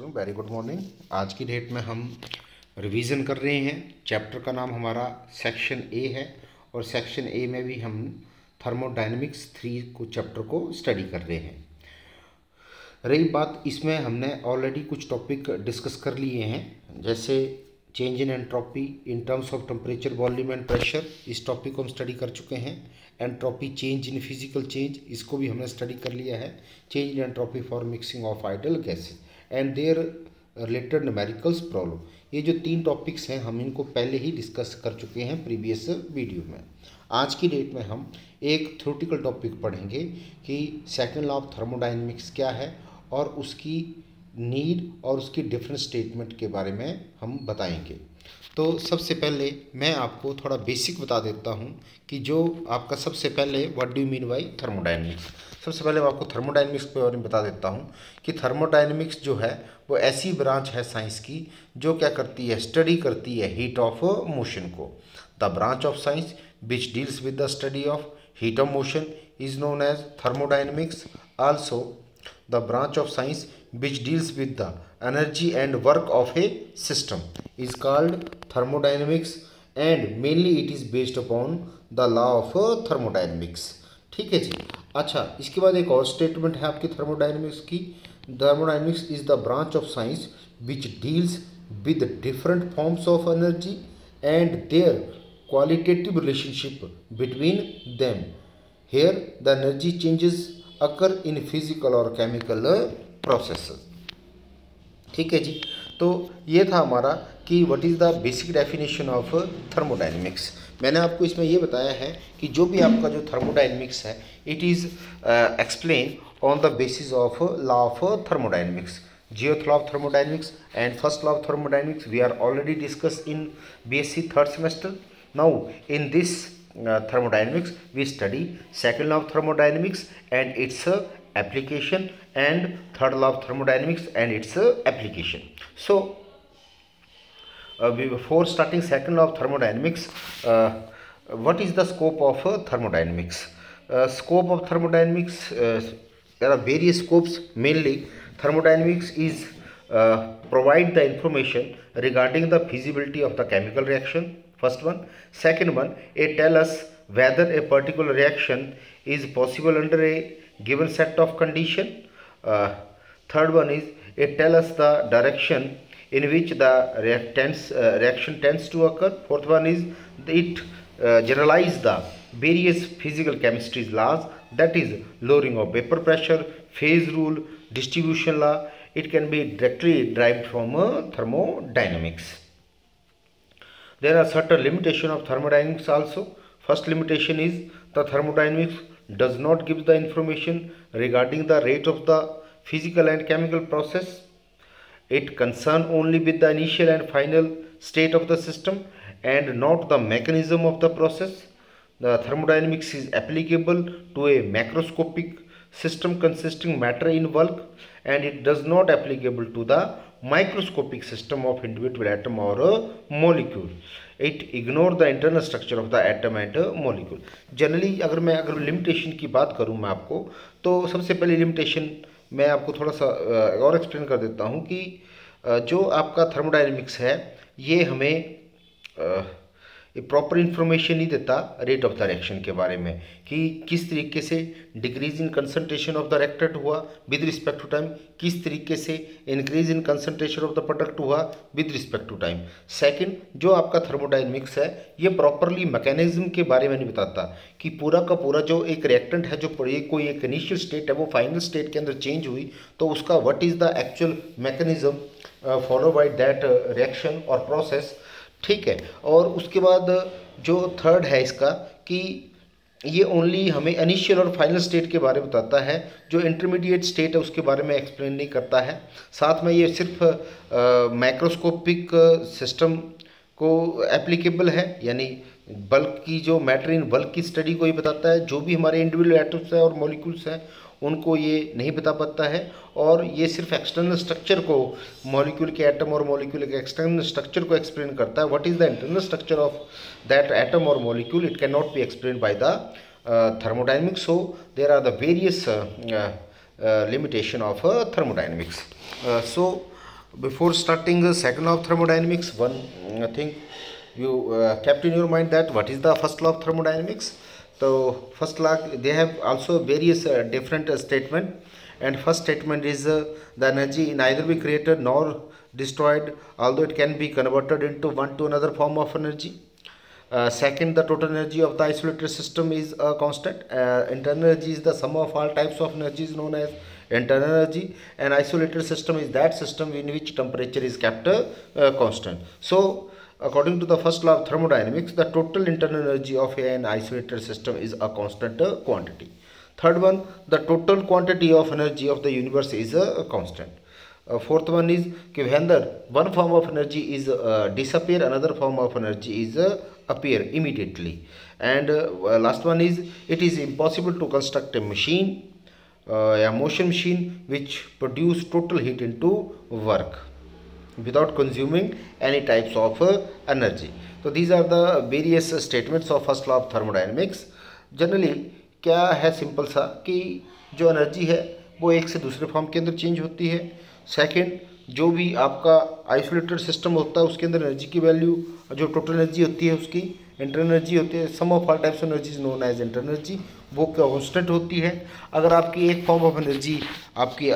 बच्चों, very good morning. आज की डेट में हम रिवीजन कर रहे हैं। चैप्टर का नाम हमारा सेक्शन ए है और सेक्शन ए में भी हम थर्मोडायनेमिक्स 3 को चैप्टर को स्टडी कर रहे हैं। रही बात, इसमें हमने ऑलरेडी कुछ टॉपिक डिस्कस कर लिए हैं, जैसे change in entropy in terms of temperature, volume and pressure. इस टॉपिक को हम स्टडी कर चुके हैं। Entropy change in physical change, इसको भी हमने स्टडी कर लिया है। Change in entropy for mixing of ideal gases and their related numericals problem. ये जो 3 टॉपिक्स हैं हम इनको पहले ही डिस्कस कर चुके हैं प्रीवियस वीडियो में। आज की डेट में हम एक थ्योरेटिकल टॉपिक पढ़ेंगे कि सेकेंड लॉ ऑफ थर्मोडायनेमिक्स क्या है और उसकी नीड और उसकी डिफरेंट स्टेटमेंट के बारे में हम बताएंगे। तो सबसे पहले मैं आपको थोड़ा बेसिक बता देता हूं कि जो आपका सबसे पहले what do you mean by thermodynamics. सबसे पहले मैं आपको थर्मोडायनेमिक्स के बारे में बता देता हूं कि थर्मोडायनेमिक्स जो है वो ऐसी ब्रांच है साइंस की जो क्या करती है, स्टडी करती है हीट ऑफ मोशन को। The branch of science which deals with the study of heat of motion is known as thermodynamics. Also the branch of science which deals with the energy and work of a system is called thermodynamics and mainly it is based upon the law of thermodynamics। ठीक है जी। अच्छा, इसके बाद एक और statement है आपकी थर्मोडायनेमिक्स की। Thermodynamics is the branch of science which deals with different forms of energy and their qualitative relationship between them. Here the energy changes occur in physical और केमिकल प्रोसेसेस। ठीक है जी। तो ये था हमारा कि what is the basic definition of thermodynamics. मैंने आपको इसमें ये बताया है कि जो भी आपका जो थर्मोडायनेमिक्स है it is explain on the basis of law of thermodynamics, zeroth law of thermodynamics and first law of thermodynamics we are already discuss in BSc third semester. Now in this thermodynamics we study second law of thermodynamics and its application and third law of thermodynamics and its application. So before starting second law of thermodynamics, what is the scope of thermodynamics? Scope of thermodynamics, there are various scopes. Mainly thermodynamics is provide the information regarding the feasibility of the chemical reaction, first one. Second one, it tell us whether a particular reaction is possible under a given set of condition. Third one is it tell us the direction in which the reaction tends to occur. Fourth one is it generalize the various physical chemistry laws, that is lowering of vapor pressure, phase rule, distribution law. It can be directly derived from thermodynamics. There are certain limitations of thermodynamics also. First limitation is the thermodynamics does not give the information regarding the rate of the physical and chemical process. It concerns only with the initial and final state of the system and not the mechanism of the process. The thermodynamics is applicable to a macroscopic system consisting matter in bulk and it does not applicable to the microscopic system of individual atom or molecule. It ignore the internal structure of the atom and molecule. Generally अगर limitation की बात करूँ मैं आपको, तो सबसे पहले limitation मैं आपको थोड़ा सा और एक्सप्लेन कर देता हूँ कि जो आपका थर्मोडायनेमिक्स है ये हमें प्रॉपर इन्फॉर्मेशन नहीं देता रेट ऑफ द रिएक्शन के बारे में कि किस तरीके से decrease in concentration of the reactant हुआ विद रिस्पेक्ट टू टाइम, किस तरीके से increase in concentration of the product हुआ with respect to time. Second, जो आपका थर्मोडायनेमिक्स है ये प्रॉपरली मैकेनिज्म के बारे में नहीं बताता कि पूरा का पूरा जो एक रिएक्टेंट है जो कोई एक इनिशियल स्टेट है वो फाइनल स्टेट के अंदर चेंज हुई तो उसका what is the actual mechanism follow by that reaction और प्रोसेस। ठीक है। और उसके बाद जो थर्ड है इसका कि ये ओनली हमें इनिशियल और फाइनल स्टेट के बारे में बताता है, जो इंटरमीडिएट स्टेट है उसके बारे में एक्सप्लेन नहीं करता है। साथ में ये सिर्फ माइक्रोस्कोपिक सिस्टम को एप्लीकेबल है, यानी बल्क की जो मैटर इन बल्क की स्टडी को ही बताता है। जो भी हमारे इंडिविजुअल एटम्स हैं और मॉलिक्यूल्स हैं उनको ये नहीं बता पाता है और ये सिर्फ एक्सटर्नल स्ट्रक्चर को, मॉलिक्यूल के एटम और मॉलिक्यूल के एक्सटर्नल स्ट्रक्चर को एक्सप्लेन करता है। What is the internal structure of that atom और molecule, it can not be explain by the thermodynamics. So there are the various limitation of thermodynamics. So Before starting the second law of thermodynamics, one thing you kept in your mind, that what is the first law of thermodynamics. So first law, they have also various different statement, and first statement is the energy neither be created nor destroyed, although it can be converted into one to another form of energy. Second, the total energy of the isolated system is a constant. Internal energy is the sum of all types of energies known as internal energy, and isolated system is that system in which temperature is kept constant. So according to the first law of thermodynamics, the total internal energy of an isolated system is a constant quantity. Third one, the total quantity of energy of the universe is a constant. Fourth one is whether one form of energy is disappear, another form of energy is appear immediately. And last one is it is impossible to construct a machine, a motion machine, which produce total heat into work without consuming any types of energy. So these are the various statements of first law of thermodynamics. Generally क्या है, simple सा कि जो energy है वो एक से दूसरे फॉर्म के अंदर चेंज होती है. सेकंड, जो भी आपका आइसोलेटेड सिस्टम होता है उसके अंदर एनर्जी की वैल्यू, जो टोटल एनर्जी होती है उसकी इंटरनल एनर्जी होती है, sum of all types of energies known as internal energy, वो कांस्टेंट होती है. अगर आपकी एक फॉर्म ऑफ एनर्जी आपकी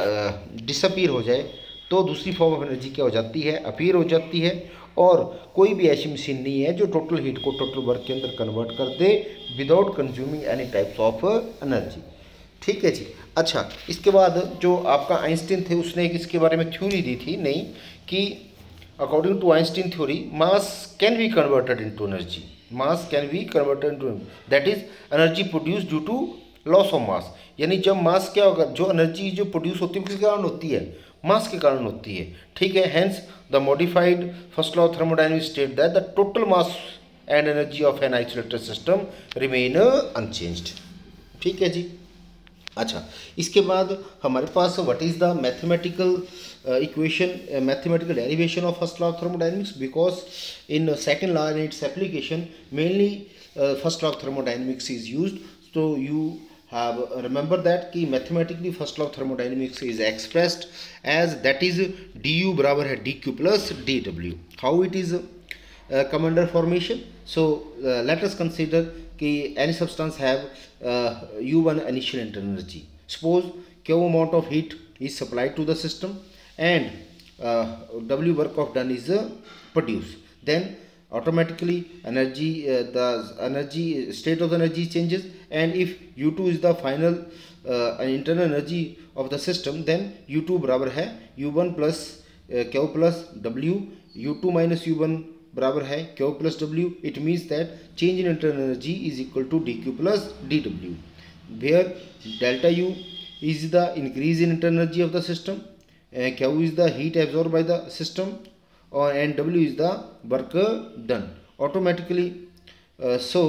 डिसअपीयर हो जाए तो दूसरी फॉर्म ऑफ एनर्जी क्या हो जाती है, अपीयर हो जाती है. और कोई भी ऐसी मशीन नहीं है जो टोटल हीट को टोटल वर्क के अंदर कन्वर्ट कर दे without consuming any types of energy. ठीक है जी. अच्छा, इसके बाद जो आपका आइंस्टीन थे उसने एक इसके बारे में थ्योरी दी थी, नहीं कि according to Einstein theory mass can be converted into energy, mass can be converted into, that is energy produce due to loss of mass. यानी जब मास क्या होगा, जो एनर्जी जो प्रोड्यूस होती है किसके कारण होती है, मास के कारण होती है. ठीक है. Hence the modified first law of thermodynamics state that the total mass and energy of an isolated system remain unchanged. ठीक है जी. अच्छा, इसके बाद हमारे पास what is the mathematical equation, mathematical derivation of first law of thermodynamics, because in second law and its application mainly first law of thermodynamics is used. so you have remember that कि mathematically first law of thermodynamics is expressed as that is du बराबर है dq plus dw. how it is come under formation. so let us consider कि any substance have u1 initial internal energy. suppose q amount of heat is supplied to the system and w work of done is produced. then automatically energy the energy state of the energy changes, and if u2 is the final internal energy of the system, then u2 बराबर है u1 plus q plus w, u2 minus u1 बराबर है q plus w. it means that change in internal energy is equal to dq plus dw, where delta u is the increase in internal energy of the system, q is the heat absorbed by the system, and w is the work done automatically. So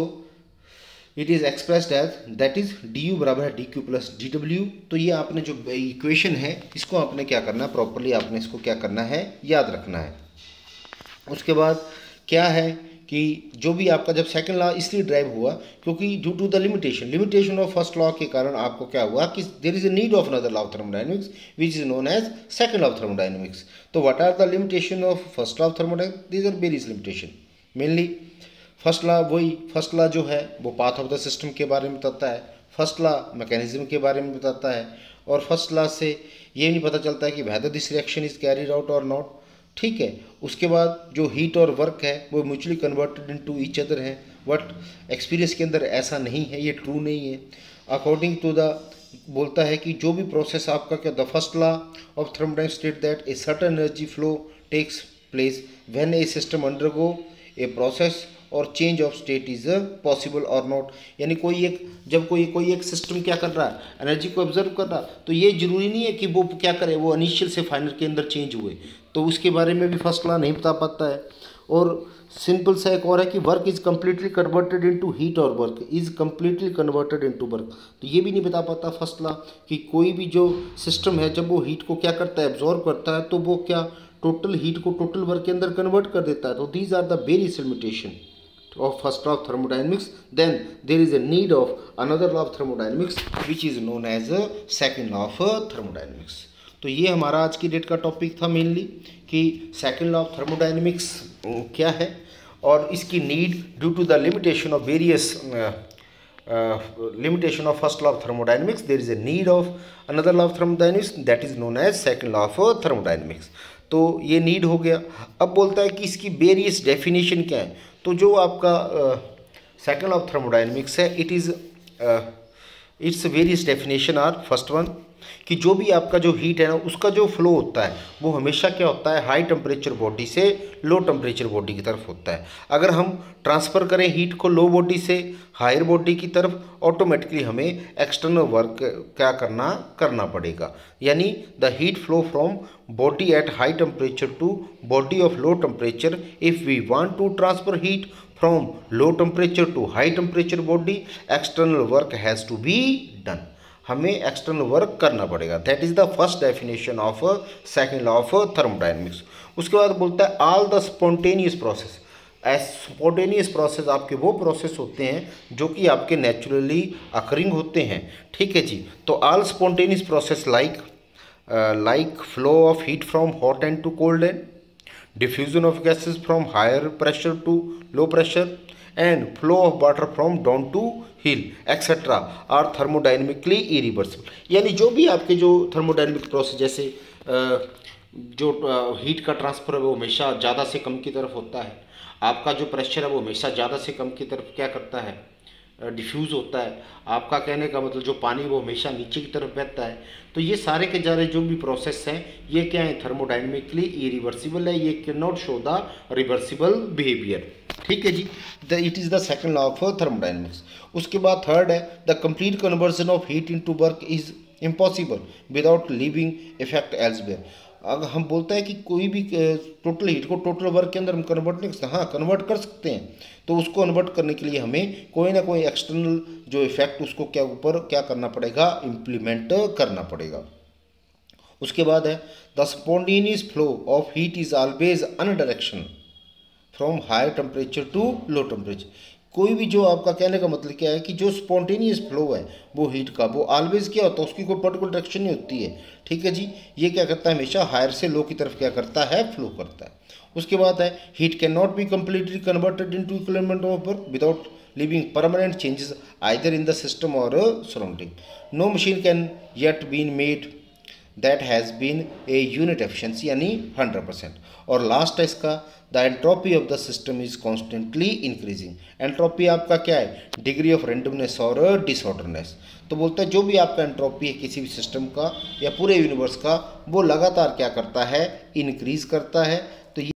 it is expressed as that is du बराबर है dq plus dw. तो ये आपने जो equation है इसको आपने क्या करना है, प्रॉपरली आपने इसको क्या करना है, याद रखना है. उसके बाद क्या है कि जो भी आपका जब सेकंड लॉ इसलिए ड्राइव हुआ क्योंकि due to the limitation of first law के कारण आपको क्या हुआ कि there is a need of another law of thermodynamics which is known as second law of thermodynamics. तो what are the limitation of first law of thermodynamics, these are various limitation. Mainly first law, वही first law जो है वो path of the system के बारे में बताता है, फर्स्ट लॉ मैकेनिज्म के बारे में बताता है, और फर्स्ट लॉ से ये नहीं पता चलता है कि whether this reaction is carried out और नॉट. ठीक है. उसके बाद जो हीट और वर्क है वो mutually converted into each other है, बट एक्सपीरियंस के अंदर ऐसा नहीं है, ये ट्रू नहीं है. अकॉर्डिंग टू द बोलता है कि जो भी प्रोसेस आपका क्या, the first law of thermodynamics state that a certain energy flow takes place when a system undergo a process और change of state is possible और नॉट. यानी कोई एक जब कोई एक सिस्टम क्या कर रहा है, एनर्जी को ऑब्जर्व कर रहा, तो ये जरूरी नहीं है कि वो क्या करे, वो इनिशियल से फाइनल के अंदर चेंज हुए, तो उसके बारे में भी फर्स्ट लॉ नहीं बता पाता है. और सिंपल सा एक और है कि work is completely converted into heat और work is completely converted into work. तो ये भी नहीं बता पाता फर्स्ट लॉ कि कोई भी जो सिस्टम है जब वो हीट को क्या करता है, एब्जॉर्व करता है, तो वो क्या टोटल हीट को टोटल वर्क के अंदर कन्वर्ट कर देता है. तो these are the various limitation of first law of thermodynamics. Then there is a need of another law of thermodynamics which is known as a second law of thermodynamics. तो ये हमारा आज की डेट का टॉपिक था mainly कि second law of thermodynamics क्या है और इसकी need due to the limitation of various limitation of first law of thermodynamics, there is a need of another law of thermodynamics that is known as second law of thermodynamics. तो ये need हो गया. अब बोलता है कि इसकी various definition क्या है. तो जो आपका सेकंड लॉ ऑफ थर्मोडायनेमिक्स है, it's various definition are first one कि जो भी आपका जो हीट है ना उसका जो फ्लो होता है वो हमेशा क्या होता है, हाई टेम्परेचर बॉडी से लो टेम्परेचर बॉडी की तरफ होता है. अगर हम ट्रांसफ़र करें हीट को लो बॉडी से हायर बॉडी की तरफ, ऑटोमेटिकली हमें एक्सटर्नल वर्क क्या करना पड़ेगा. यानी the heat flow from body at high temperature to body of low temperature. If we want to transfer heat from low temperature to high temperature body, external work has to be done. हमें external work करना पड़ेगा. That is the first definition of second law of thermodynamics. उसके बाद बोलता है all the spontaneous process. Spontaneous process आपके वो process होते हैं जो कि आपके नेचुरली अकरिंग होते हैं. ठीक है जी. तो all spontaneous process like flow of heat from hot end to cold end, diffusion of gases from higher pressure to low pressure, and flow of water from down to hill etc. are thermodynamically irreversible. यानी जो भी आपके जो thermodynamic process, जैसे जो heat का transfer है वो हमेशा ज़्यादा से कम की तरफ होता है. आपका जो प्रेशर है वो हमेशा ज़्यादा से कम की तरफ क्या करता है, डिफ्यूज़ होता है. आपका कहने का मतलब जो पानी वो हमेशा नीचे की तरफ बहता है. तो ये सारे के सारे जो भी प्रोसेस हैं ये क्या है, थर्मोडायनेमिकली इरिवर्सिबल है. ये can not show the reversible behaviour. ठीक है जी. It is the second law of thermodynamics. उसके बाद थर्ड है the complete conversion of heat into work is impossible without leaving effect elsewhere. अगर हम बोलते हैं कि कोई भी टोटल हीट को टोटल वर्क के अंदर हम कन्वर्ट नहीं कर सकते. हाँ, कन्वर्ट कर सकते हैं. तो उसको कन्वर्ट करने के लिए हमें कोई ना कोई एक्सटर्नल जो इफेक्ट उसको क्या करना पड़ेगा, इम्प्लीमेंट करना पड़ेगा. उसके बाद है the spontaneous flow of heat is always one direction from high temperature to low temperature. कोई भी जो आपका कहने का मतलब क्या है कि जो स्पॉन्टेनियस फ्लो है वो हीट का, वो ऑलवेज क्या होता है, उसकी कोई पर्टिकुलर डायरेक्शन नहीं होती है. ठीक है जी. ये क्या करता है, हमेशा हायर से लो की तरफ क्या करता है, फ्लो करता है. उसके बाद है heat can not be completely converted into equilibrium of work without living permanent changes either in the system और surrounding. No machine can yet been made that has been a unit efficiency, यानी 100%. और last है इसका the entropy of the system is constantly increasing. Entropy आपका क्या है, degree of randomness और disorderness. तो बोलता है जो भी आपका एंट्रोपी है किसी भी सिस्टम का या पूरे यूनिवर्स का, वो लगातार क्या करता है, इंक्रीज करता है. तो